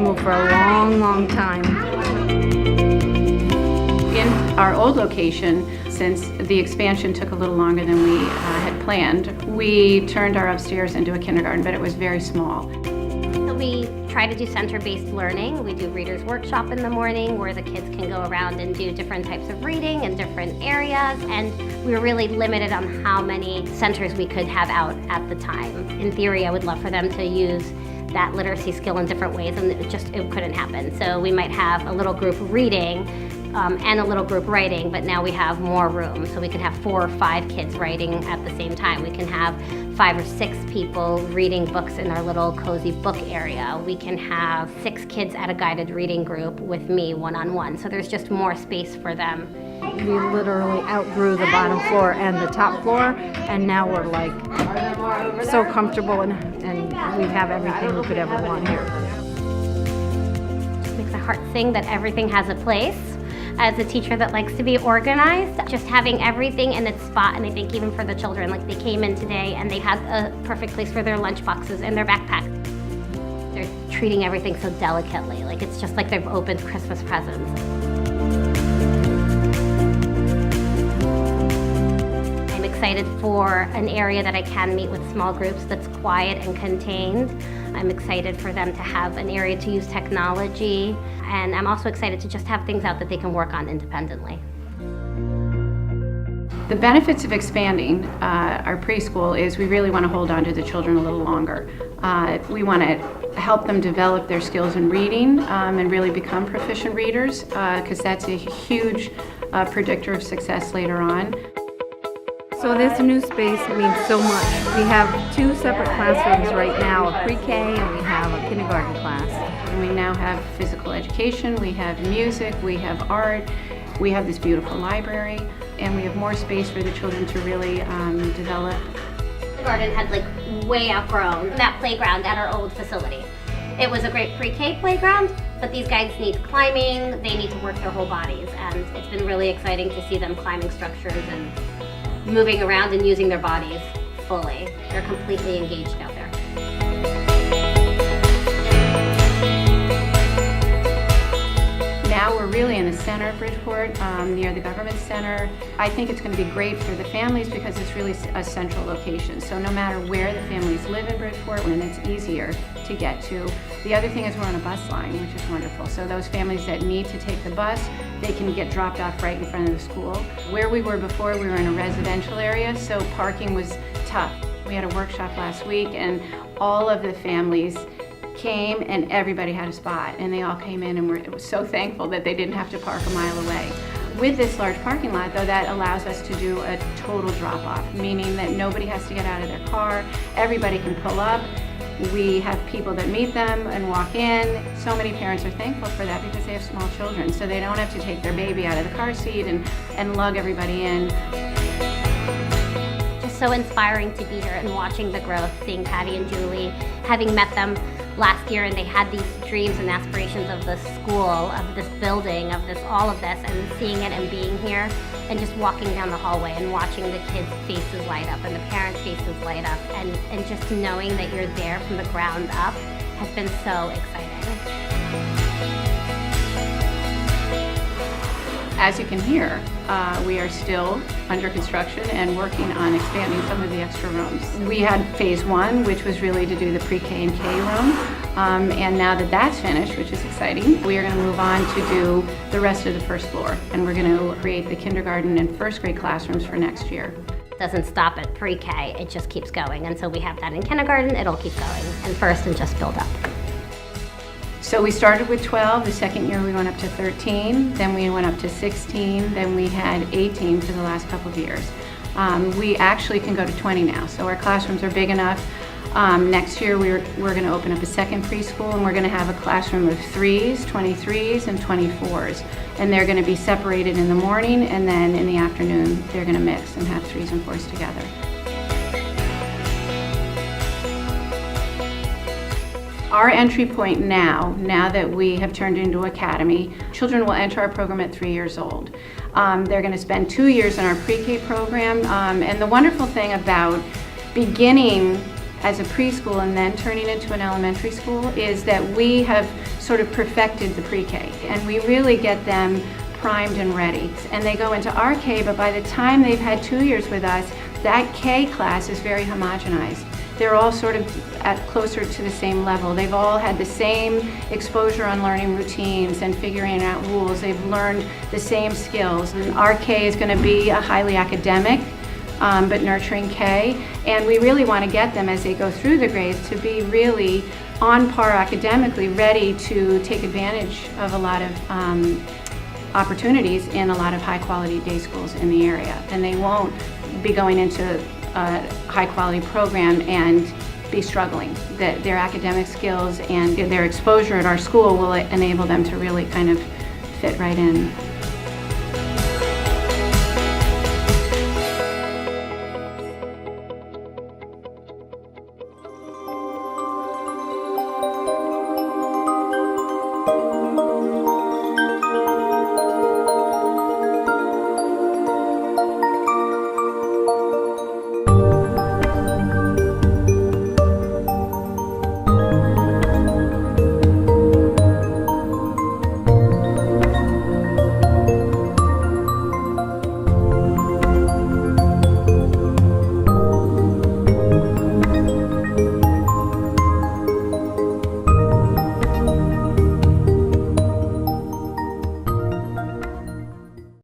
move for a long, long time. In our old location, since the expansion took a little longer than we had planned, we turned our upstairs into a kindergarten, but it was very small. So we try to do center-based learning. We do readers workshop in the morning where the kids can go around and do different types of reading in different areas, and we were really limited on how many centers we could have out at the time. In theory, I would love for them to use that literacy skill in different ways, and it couldn't happen. So we might have a little group reading and a little group writing, but now we have more room. So we can have 4 or 5 kids writing at the same time. We can have 5 or 6 people reading books in our little cozy book area. We can have 6 kids at a guided reading group with me one-on-one. So there's just more space for them. We literally outgrew the bottom floor and the top floor, and now we're like so comfortable and we have everything we could ever want here. It makes my heart sing that everything has a place. As a teacher that likes to be organized, just having everything in its spot, and I think even for the children, like they came in today and they had a perfect place for their lunch boxes and their backpacks. They're treating everything so delicately, like it's just like they've opened Christmas presents. I'm excited for an area that I can meet with small groups that's quiet and contained. I'm excited for them to have an area to use technology, and I'm also excited to just have things out that they can work on independently. The benefits of expanding our preschool is we really want to hold on to the children a little longer. We want to help them develop their skills in reading and really become proficient readers, because that's a huge predictor of success later on. So this new space means so much. We have 2 separate classrooms right now, a pre-K and we have a kindergarten class. And we now have physical education, we have music, we have art, we have this beautiful library, and we have more space for the children to really develop. The garden had like way outgrown that playground at our old facility. It was a great pre-K playground, but these guys need climbing, they need to work their whole bodies, and it's been really exciting to see them climbing structures and moving around and using their bodies fully. They're completely engaged out there. Now we're really in the center of Bridgeport, near the government center. I think it's going to be great for the families because it's really a central location. So no matter where the families live in Bridgeport, and it's easier to get to. The other thing is we're on a bus line, which is wonderful. So those families that need to take the bus, they can get dropped off right in front of the school. Where we were before, we were in a residential area, so parking was tough. We had a workshop last week, and all of the families came and everybody had a spot, and they all came in and were so thankful that they didn't have to park a mile away. With this large parking lot, though, that allows us to do a total drop-off, meaning that nobody has to get out of their car, everybody can pull up. We have people that meet them and walk in. So many parents are thankful for that because they have small children, so they don't have to take their baby out of the car seat and lug everybody in. Just so inspiring to be here and watching the growth, seeing Patty and Julie, having met them last year, and they had these dreams and aspirations of the school, of this building, of this, all of this, and seeing it and being here and just walking down the hallway and watching the kids' faces light up and the parents' faces light up, and just knowing that you're there from the ground up has been so exciting. As you can hear, we are still under construction and working on expanding some of the extra rooms. We had phase 1, which was really to do the pre-K and K room. And now that that's finished, which is exciting, we are going to move on to do the rest of the first floor. And we're going to create the kindergarten and first grade classrooms for next year. It doesn't stop at pre-K, it just keeps going. And so we have that in kindergarten, it'll keep going, and first and just build up. So we started with 12, the second year we went up to 13, then we went up to 16, then we had 18 for the last couple of years. We actually can go to 20 now, so our classrooms are big enough. Next year we're going to open up a second preschool, and we're going to have a classroom of 3s, 23s, and 24s. And they're going to be separated in the morning, and then in the afternoon they're going to mix and have 3s and 4s together. Our entry point now that we have turned into Academy, children will enter our program at 3 years old. They're going to spend 2 years in our pre-K program, and the wonderful thing about beginning as a preschool and then turning into an elementary school is that we have sort of perfected the pre-K, and we really get them primed and ready. And they go into our K, but by the time they've had 2 years with us, that K class is very homogenized. They're all sort of at closer to the same level. They've all had the same exposure on learning routines and figuring out rules. They've learned the same skills. And our K is going to be a highly academic but nurturing K. And we really want to get them as they go through the grades to be really on par academically, ready to take advantage of a lot of opportunities in a lot of high quality day schools in the area. And they won't be going into a high quality program and be struggling. That their academic skills and their exposure at our school will enable them to really kind of fit right in.